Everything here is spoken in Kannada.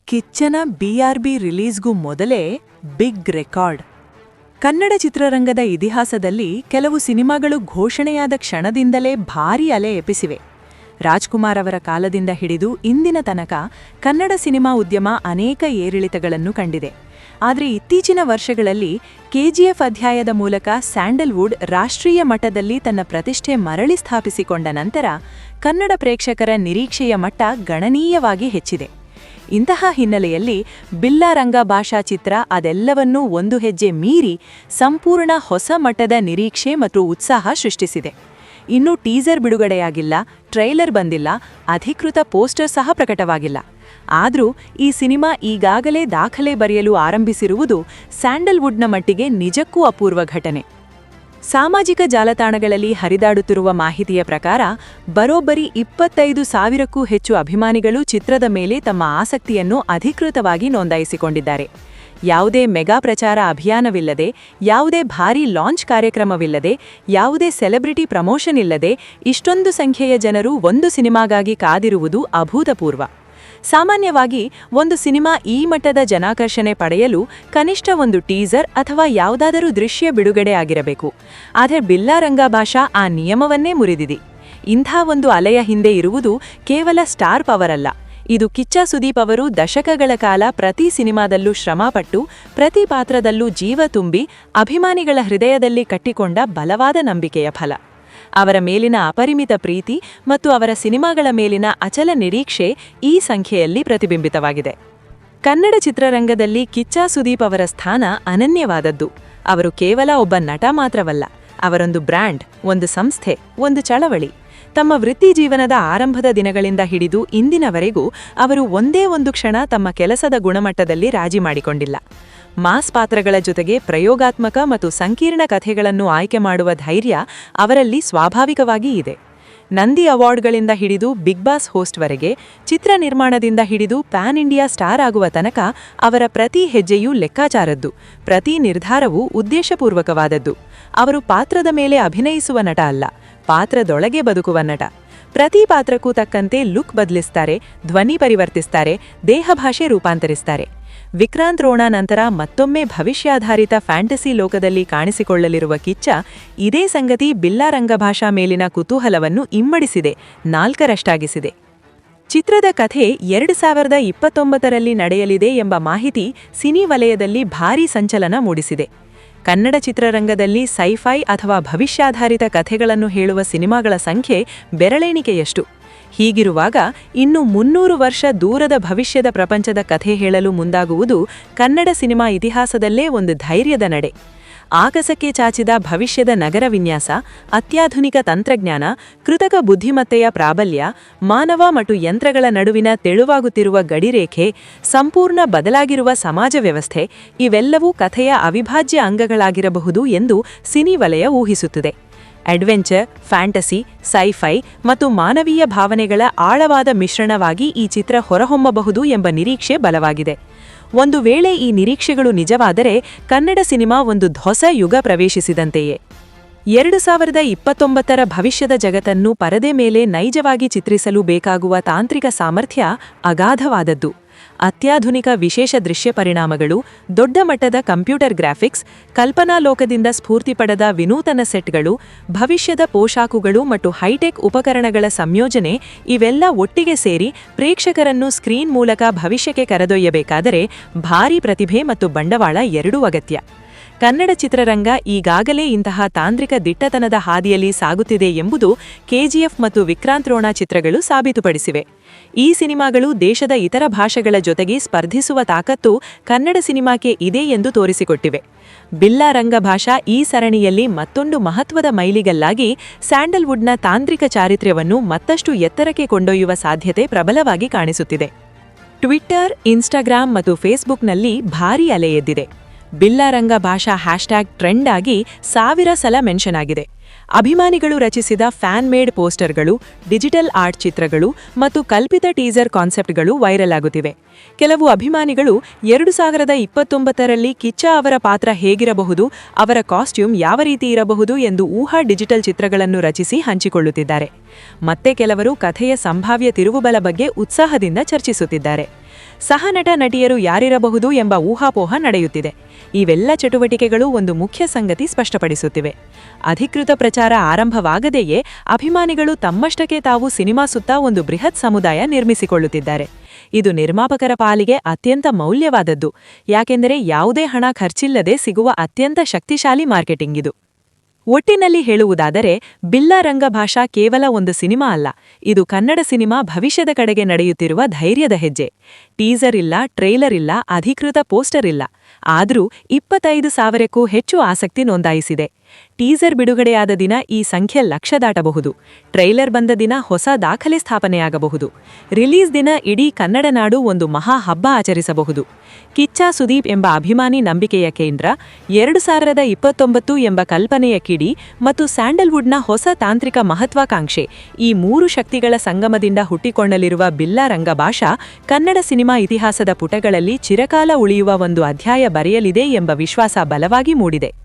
ಕಿಚ್ಚನ BRB ರಿಲೀಸ್ಗೂ ಮೊದಲೇ ಬಿಗ್ ರೆಕಾರ್ಡ್. ಕನ್ನಡ ಚಿತ್ರರಂಗದ ಇತಿಹಾಸದಲ್ಲಿ ಕೆಲವು ಸಿನಿಮಾಗಳು ಘೋಷಣೆಯಾದ ಕ್ಷಣದಿಂದಲೇ ಭಾರೀ ಅಲೆ ಎಬ್ಬಿಸಿವೆ. ರಾಜ್ಕುಮಾರ್ ಅವರ ಕಾಲದಿಂದ ಹಿಡಿದು ಇಂದಿನ ತನಕ ಕನ್ನಡ ಸಿನಿಮಾ ಉದ್ಯಮ ಅನೇಕ ಏರಿಳಿತಗಳನ್ನು ಕಂಡಿದೆ. ಆದರೆ ಇತ್ತೀಚಿನ ವರ್ಷಗಳಲ್ಲಿ KGF ಅಧ್ಯಾಯದ ಮೂಲಕ ಸ್ಯಾಂಡಲ್ವುಡ್ ರಾಷ್ಟ್ರೀಯ ಮಟ್ಟದಲ್ಲಿ ತನ್ನ ಪ್ರತಿಷ್ಠೆ ಮರಳಿ ಸ್ಥಾಪಿಸಿಕೊಂಡ ನಂತರ ಕನ್ನಡ ಪ್ರೇಕ್ಷಕರ ನಿರೀಕ್ಷೆಯ ಮಟ್ಟ ಗಣನೀಯವಾಗಿ ಹೆಚ್ಚಿದೆ. ಇಂತಹ ಹಿನ್ನೆಲೆಯಲ್ಲಿ ಬಿಲ್ಲಾರಂಗ ಭಾಷಾ ಚಿತ್ರ ಅದೆಲ್ಲವನ್ನೂ ಒಂದು ಹೆಜ್ಜೆ ಮೀರಿ ಸಂಪೂರ್ಣ ಹೊಸ ಮಟ್ಟದ ನಿರೀಕ್ಷೆ ಮತ್ತು ಉತ್ಸಾಹ ಸೃಷ್ಟಿಸಿದೆ. ಇನ್ನೂ ಟೀಸರ್ ಬಿಡುಗಡೆಯಾಗಿಲ್ಲ, ಟ್ರೈಲರ್ ಬಂದಿಲ್ಲ, ಅಧಿಕೃತ ಪೋಸ್ಟರ್ ಸಹ ಪ್ರಕಟವಾಗಿಲ್ಲ. ಆದರೂ ಈ ಸಿನಿಮಾ ಈಗಾಗಲೇ ದಾಖಲೆ ಬರೆಯಲು ಆರಂಭಿಸಿರುವುದು ಸ್ಯಾಂಡಲ್ವುಡ್ನ ಮಟ್ಟಿಗೆ ನಿಜಕ್ಕೂ ಅಪೂರ್ವ ಘಟನೆ. ಸಾಮಾಜಿಕ ಜಾಲತಾಣಗಳಲ್ಲಿ ಹರಿದಾಡುತ್ತಿರುವ ಮಾಹಿತಿಯ ಪ್ರಕಾರ ಬರೋಬ್ಬರಿ 25,000ಕ್ಕೂ ಹೆಚ್ಚು ಅಭಿಮಾನಿಗಳು ಚಿತ್ರದ ಮೇಲೆ ತಮ್ಮ ಆಸಕ್ತಿಯನ್ನು ಅಧಿಕೃತವಾಗಿ ನೋಂದಾಯಿಸಿಕೊಂಡಿದ್ದಾರೆ. ಯಾವುದೇ ಮೆಗಾ ಪ್ರಚಾರ ಅಭಿಯಾನವಿಲ್ಲದೆ, ಯಾವುದೇ ಭಾರೀ ಲಾಂಚ್ ಕಾರ್ಯಕ್ರಮವಿಲ್ಲದೆ, ಯಾವುದೇ ಸೆಲೆಬ್ರಿಟಿ ಪ್ರಮೋಷನ್ ಇಲ್ಲದೆ ಇಷ್ಟೊಂದು ಸಂಖ್ಯೆಯ ಜನರು ಒಂದು ಸಿನಿಮಾಗಾಗಿ ಕಾದಿರುವುದು ಅಭೂತಪೂರ್ವ. ಸಾಮಾನ್ಯವಾಗಿ ಒಂದು ಸಿನಿಮಾ ಈ ಮಟ್ಟದ ಜನಾಕರ್ಷಣೆ ಪಡೆಯಲು ಕನಿಷ್ಠ ಒಂದು ಟೀಸರ್ ಅಥವಾ ಯಾವುದಾದರೂ ದೃಶ್ಯ ಬಿಡುಗಡೆ ಆಗಿರಬೇಕು. ಆದರೆ ಬಿಲ್ಲಾರಂಗ ಭಾಷಾ ಆ ನಿಯಮವನ್ನೇ ಮುರಿದಿದೆ. ಇಂಥ ಒಂದು ಅಲೆಯ ಹಿಂದೆ ಇರುವುದು ಕೇವಲ ಸ್ಟಾರ್ ಪವರ್ ಅಲ್ಲ. ಇದು ಕಿಚ್ಚ ಸುದೀಪ್ ಅವರು ದಶಕಗಳ ಕಾಲ ಪ್ರತಿ ಸಿನಿಮಾದಲ್ಲೂ ಶ್ರಮಪಟ್ಟು ಪ್ರತಿ ಪಾತ್ರದಲ್ಲೂ ಜೀವ ತುಂಬಿ ಅಭಿಮಾನಿಗಳ ಹೃದಯದಲ್ಲಿ ಕಟ್ಟಿಕೊಂಡ ಬಲವಾದ ನಂಬಿಕೆಯ ಫಲ. ಅವರ ಮೇಲಿನ ಅಪರಿಮಿತ ಪ್ರೀತಿ ಮತ್ತು ಅವರ ಸಿನಿಮಾಗಳ ಮೇಲಿನ ಅಚಲ ನಿರೀಕ್ಷೆ ಈ ಸಂಖ್ಯೆಯಲ್ಲಿ ಪ್ರತಿಬಿಂಬಿತವಾಗಿದೆ. ಕನ್ನಡ ಚಿತ್ರರಂಗದಲ್ಲಿ ಕಿಚ್ಚ ಸುದೀಪ್ ಅವರ ಸ್ಥಾನ ಅನನ್ಯವಾದದ್ದು. ಅವರು ಕೇವಲ ಒಬ್ಬ ನಟ ಮಾತ್ರವಲ್ಲ, ಅವರೊಂದು ಬ್ರ್ಯಾಂಡ್, ಒಂದು ಸಂಸ್ಥೆ, ಒಂದು ಚಳವಳಿ. ತಮ್ಮ ವೃತ್ತಿ ಜೀವನದ ಆರಂಭದ ದಿನಗಳಿಂದ ಹಿಡಿದು ಇಂದಿನವರೆಗೂ ಅವರು ಒಂದೇ ಒಂದು ಕ್ಷಣ ತಮ್ಮ ಕೆಲಸದ ಗುಣಮಟ್ಟದಲ್ಲಿ ರಾಜಿ ಮಾಡಿಕೊಂಡಿಲ್ಲ. ಮಾಸ್ ಪಾತ್ರಗಳ ಜೊತೆಗೆ ಪ್ರಯೋಗಾತ್ಮಕ ಮತ್ತು ಸಂಕೀರ್ಣ ಕಥೆಗಳನ್ನು ಆಯ್ಕೆ ಮಾಡುವ ಧೈರ್ಯ ಅವರಲ್ಲಿ ಸ್ವಾಭಾವಿಕವಾಗಿ ಇದೆ. ನಂದಿ ಅವಾರ್ಡ್ಗಳಿಂದ ಹಿಡಿದು ಬಿಗ್ ಬಾಸ್ ಹೋಸ್ಟ್ವರೆಗೆ, ಚಿತ್ರ ನಿರ್ಮಾಣದಿಂದ ಹಿಡಿದು ಪ್ಯಾನ್ ಇಂಡಿಯಾ ಸ್ಟಾರ್ ಆಗುವ ತನಕ ಅವರ ಪ್ರತಿ ಹೆಜ್ಜೆಯೂ ಲೆಕ್ಕಾಚಾರದ್ದು, ಪ್ರತಿ ನಿರ್ಧಾರವೂ ಉದ್ದೇಶಪೂರ್ವಕವಾದದ್ದು. ಅವರು ಪಾತ್ರದ ಮೇಲೆ ಅಭಿನಯಿಸುವ ನಟ ಅಲ್ಲ, ಪಾತ್ರದೊಳಗೆ ಬದುಕುವ ನಟ. ಪ್ರತಿ ಪಾತ್ರಕ್ಕೂ ತಕ್ಕಂತೆ ಲುಕ್ ಬದಲಿಸ್ತಾರೆ, ಧ್ವನಿ ಪರಿವರ್ತಿಸ್ತಾರೆ, ದೇಹಭಾಷೆ ರೂಪಾಂತರಿಸ್ತಾರೆ. ವಿಕ್ರಾಂತ್ ರೋಣ ನಂತರ ಮತ್ತೊಮ್ಮೆ ಭವಿಷ್ಯಾಧಾರಿತ ಫ್ಯಾಂಟಸಿ ಲೋಕದಲ್ಲಿ ಕಾಣಿಸಿಕೊಳ್ಳಲಿರುವ ಕಿಚ್ಚ ಇದೇ ಸಂಗತಿ ಬಿಲ್ಲಾರಂಗ ಭಾಷಾ ಮೇಲಿನ ಕುತೂಹಲವನ್ನು ಇಮ್ಮಡಿಸಿದೆ, 4ರಷ್ಟಾಗಿಸಿದೆ. ಚಿತ್ರದ ಕಥೆ 2029ರಲ್ಲಿ ನಡೆಯಲಿದೆ ಎಂಬ ಮಾಹಿತಿ ಸಿನಿ ವಲಯದಲ್ಲಿ ಭಾರೀ ಸಂಚಲನ ಮೂಡಿಸಿದೆ. ಕನ್ನಡ ಚಿತ್ರರಂಗದಲ್ಲಿ ಸೈಫೈ ಅಥವಾ ಭವಿಷ್ಯಾಧಾರಿತ ಕಥೆಗಳನ್ನು ಹೇಳುವ ಸಿನಿಮಾಗಳ ಸಂಖ್ಯೆ ಬೆರಳೆಣಿಕೆಯಷ್ಟು. ಹೀಗಿರುವಾಗ ಇನ್ನು 300 ವರ್ಷ ದೂರದ ಭವಿಷ್ಯದ ಪ್ರಪಂಚದ ಕಥೆ ಹೇಳಲು ಮುಂದಾಗುವುದು ಕನ್ನಡ ಸಿನಿಮಾ ಇತಿಹಾಸದಲ್ಲೇ ಒಂದು ಧೈರ್ಯದ ನಡೆ. ಆಗಸಕ್ಕೆ ಚಾಚಿದ ಭವಿಷ್ಯದ ನಗರ ವಿನ್ಯಾಸ, ಅತ್ಯಾಧುನಿಕ ತಂತ್ರಜ್ಞಾನ, ಕೃತಕ ಬುದ್ಧಿಮತ್ತೆಯ ಪ್ರಾಬಲ್ಯ, ಮಾನವ ಮತ್ತು ಯಂತ್ರಗಳ ನಡುವಿನ ತೆಳುವಾಗುತ್ತಿರುವ ಗಡಿರೇಖೆ, ಸಂಪೂರ್ಣ ಬದಲಾಗಿರುವ ಸಮಾಜ ವ್ಯವಸ್ಥೆ ಇವೆಲ್ಲವೂ ಕಥೆಯ ಅವಿಭಾಜ್ಯ ಅಂಗಗಳಾಗಿರಬಹುದು ಎಂದು ಸಿನಿ ವಲಯ ಊಹಿಸುತ್ತದೆ. ಅಡ್ವೆಂಚರ್, ಫ್ಯಾಂಟಸಿ, ಸೈಫೈ ಮತ್ತು ಮಾನವೀಯ ಭಾವನೆಗಳ ಆಳವಾದ ಮಿಶ್ರಣವಾಗಿ ಈ ಚಿತ್ರ ಹೊರಹೊಮ್ಮಬಹುದು ಎಂಬ ನಿರೀಕ್ಷೆ ಬಲವಾಗಿದೆ. ಒಂದು ವೇಳೆ ಈ ನಿರೀಕ್ಷೆಗಳು ನಿಜವಾದರೆ ಕನ್ನಡ ಸಿನಿಮಾ ಒಂದು ಹೊಸ ಯುಗ ಪ್ರವೇಶಿಸಿದಂತೆಯೇ. 2029ರ ಭವಿಷ್ಯದ ಜಗತ್ತನ್ನು ಪರದೆ ಮೇಲೆ ನೈಜವಾಗಿ ಚಿತ್ರಿಸಲು ಬೇಕಾಗುವ ತಾಂತ್ರಿಕ ಸಾಮರ್ಥ್ಯ ಅಗಾಧವಾದದ್ದು. ಅತ್ಯಾಧುನಿಕ ವಿಶೇಷ ದೃಶ್ಯ ಪರಿಣಾಮಗಳು, ದೊಡ್ಡ ಮಟ್ಟದ ಕಂಪ್ಯೂಟರ್ ಗ್ರಾಫಿಕ್ಸ್, ಕಲ್ಪನಾ ಲೋಕದಿಂದ ಸ್ಫೂರ್ತಿ ಪಡೆದ ವಿನೂತನ ಸೆಟ್ಗಳು, ಭವಿಷ್ಯದ ಪೋಷಾಕುಗಳು ಮತ್ತು ಹೈಟೆಕ್ ಉಪಕರಣಗಳ ಸಂಯೋಜನೆ ಇವೆಲ್ಲ ಒಟ್ಟಿಗೆ ಸೇರಿ ಪ್ರೇಕ್ಷಕರನ್ನು ಸ್ಕ್ರೀನ್ ಮೂಲಕ ಭವಿಷ್ಯಕ್ಕೆ ಕರೆದೊಯ್ಯಬೇಕಾದರೆ ಭಾರೀ ಪ್ರತಿಭೆ ಮತ್ತು ಬಂಡವಾಳ ಎರಡೂ ಅಗತ್ಯ. ಕನ್ನಡ ಚಿತ್ರರಂಗ ಈಗಾಗಲೇ ಇಂತಹ ತಾಂತ್ರಿಕ ದಿಟ್ಟತನದ ಹಾದಿಯಲ್ಲಿ ಸಾಗುತ್ತಿದೆ ಎಂಬುದು KGF ಮತ್ತು ವಿಕ್ರಾಂತ್ ರೋಣ ಚಿತ್ರಗಳು ಸಾಬೀತುಪಡಿಸಿವೆ. ಈ ಸಿನಿಮಾಗಳು ದೇಶದ ಇತರ ಭಾಷೆಗಳ ಜೊತೆಗೆ ಸ್ಪರ್ಧಿಸುವ ತಾಕತ್ತು ಕನ್ನಡ ಸಿನಿಮಾಕ್ಕೆ ಇದೆ ಎಂದು ತೋರಿಸಿಕೊಟ್ಟಿವೆ. ಬಿಲ್ಲಾರಂಗ ಭಾಷಾ ಈ ಸರಣಿಯಲ್ಲಿ ಮತ್ತೊಂದು ಮಹತ್ವದ ಮೈಲಿಗಲ್ಲಾಗಿ ಸ್ಯಾಂಡಲ್ವುಡ್ನ ತಾಂತ್ರಿಕ ಚಾರಿತ್ರ್ಯವನ್ನು ಮತ್ತಷ್ಟು ಎತ್ತರಕ್ಕೆ ಕೊಂಡೊಯ್ಯುವ ಸಾಧ್ಯತೆ ಪ್ರಬಲವಾಗಿ ಕಾಣಿಸುತ್ತಿದೆ. ಟ್ವಿಟ್ಟರ್, ಇನ್ಸ್ಟಾಗ್ರಾಂ ಮತ್ತು ಫೇಸ್ಬುಕ್ನಲ್ಲಿ ಭಾರೀ ಅಲೆ ಎದ್ದಿದೆ. ಬಿಲ್ಲಾರಂಗ ಭಾಷಾ ಹ್ಯಾಶ್ಟ್ಯಾಗ್ ಟ್ರೆಂಡ್ ಆಗಿ 1000 ಸಲ ಮೆನ್ಷನ್ ಆಗಿದೆ. ಅಭಿಮಾನಿಗಳು ರಚಿಸಿದ ಫ್ಯಾನ್ ಮೇಡ್ ಪೋಸ್ಟರ್ಗಳು, ಡಿಜಿಟಲ್ ಆರ್ಟ್ ಚಿತ್ರಗಳು ಮತ್ತು ಕಲ್ಪಿತ ಟೀಸರ್ ಕಾನ್ಸೆಪ್ಟ್ಗಳು ವೈರಲ್ ಆಗುತ್ತಿವೆ. ಕೆಲವು ಅಭಿಮಾನಿಗಳು 2029ರಲ್ಲಿ ಕಿಚ್ಚ ಅವರ ಪಾತ್ರ ಹೇಗಿರಬಹುದು, ಅವರ ಕಾಸ್ಟ್ಯೂಮ್ ಯಾವ ರೀತಿ ಇರಬಹುದು ಎಂದು ಊಹಾ ಡಿಜಿಟಲ್ ಚಿತ್ರಗಳನ್ನು ರಚಿಸಿ ಹಂಚಿಕೊಳ್ಳುತ್ತಿದ್ದಾರೆ. ಮತ್ತೆ ಕೆಲವರು ಕಥೆಯ ಸಂಭಾವ್ಯ ತಿರುವುಬಲ ಬಗ್ಗೆ ಉತ್ಸಾಹದಿಂದ ಚರ್ಚಿಸುತ್ತಿದ್ದಾರೆ. ಸಹನಟ ನಟಿಯರು ಯಾರಿರಬಹುದು ಎಂಬ ಊಹಾಪೋಹ ನಡೆಯುತ್ತಿದೆ. ಇವೆಲ್ಲ ಚಟುವಟಿಕೆಗಳು ಒಂದು ಮುಖ್ಯ ಸಂಗತಿ ಸ್ಪಷ್ಟಪಡಿಸುತ್ತಿವೆ. ಅಧಿಕೃತ ಪ್ರಚಾರ ಆರಂಭವಾಗದೆಯೇ ಅಭಿಮಾನಿಗಳು ತಮ್ಮಷ್ಟಕ್ಕೆ ತಾವು ಸಿನಿಮಾ ಸುತ್ತ ಒಂದು ಬೃಹತ್ ಸಮುದಾಯ ನಿರ್ಮಿಸಿಕೊಳ್ಳುತ್ತಿದ್ದಾರೆ. ಇದು ನಿರ್ಮಾಪಕರ ಪಾಲಿಗೆ ಅತ್ಯಂತ ಮೌಲ್ಯವಾದದ್ದು, ಯಾಕೆಂದರೆ ಯಾವುದೇ ಹಣ ಖರ್ಚಿಲ್ಲದೆ ಸಿಗುವ ಅತ್ಯಂತ ಶಕ್ತಿಶಾಲಿ ಮಾರ್ಕೆಟಿಂಗ್ ಇದು. ಒಟ್ಟಿನಲ್ಲಿ ಹೇಳುವುದಾದರೆ, ಬಿಲ್ಲಾ ರಂಗಭಾಷಾ ಕೇವಲ ಒಂದು ಸಿನಿಮಾ ಅಲ್ಲ, ಇದು ಕನ್ನಡ ಸಿನಿಮಾ ಭವಿಷ್ಯದ ಕಡೆಗೆ ನಡೆಯುತ್ತಿರುವ ಧೈರ್ಯದ ಹೆಜ್ಜೆ. ಟೀಸರ್ ಇಲ್ಲ, ಟ್ರೇಲರ್ ಇಲ್ಲ, ಅಧಿಕೃತ ಪೋಸ್ಟರ್ ಇಲ್ಲ. ಆದರೂ 25,000ಕ್ಕೂ ಹೆಚ್ಚು ಆಸಕ್ತಿ ನೋಂದಾಯಿಸಿದೆ. ಟೀಸರ್ ಬಿಡುಗಡೆಯಾದ ದಿನ ಈ ಸಂಖ್ಯೆ ಲಕ್ಷ ದಾಟಬಹುದು. ಟ್ರೈಲರ್ ಬಂದ ದಿನ ಹೊಸ ದಾಖಲೆ ಸ್ಥಾಪನೆಯಾಗಬಹುದು. ರಿಲೀಸ್ ದಿನ ಇಡೀ ಕನ್ನಡ ನಾಡು ಒಂದು ಮಹಾ ಹಬ್ಬ ಆಚರಿಸಬಹುದು. ಕಿಚ್ಚ ಸುದೀಪ್ ಎಂಬ ಅಭಿಮಾನಿ ನಂಬಿಕೆಯ ಕೇಂದ್ರ, 2029 ಎಂಬ ಕಲ್ಪನೆಯ ಕಿಡಿ ಮತ್ತು ಸ್ಯಾಂಡಲ್ವುಡ್ನ ಹೊಸ ತಾಂತ್ರಿಕ ಮಹತ್ವಾಕಾಂಕ್ಷೆ, ಈ ಮೂರು ಶಕ್ತಿಗಳ ಸಂಗಮದಿಂದ ಹುಟ್ಟಿಕೊಳ್ಳಲಿರುವ ಬಿಲ್ಲಾ ರಂಗಭಾಷಾ ಕನ್ನಡ ಸಿನಿಮಾ ಇತಿಹಾಸದ ಪುಟಗಳಲ್ಲಿ ಚಿರಕಾಲ ಉಳಿಯುವ ಒಂದು ಅಧ್ಯಾಯ ಬರೆಯಲಿದೆ ಎಂಬ ವಿಶ್ವಾಸ ಬಲವಾಗಿ ಮೂಡಿದೆ.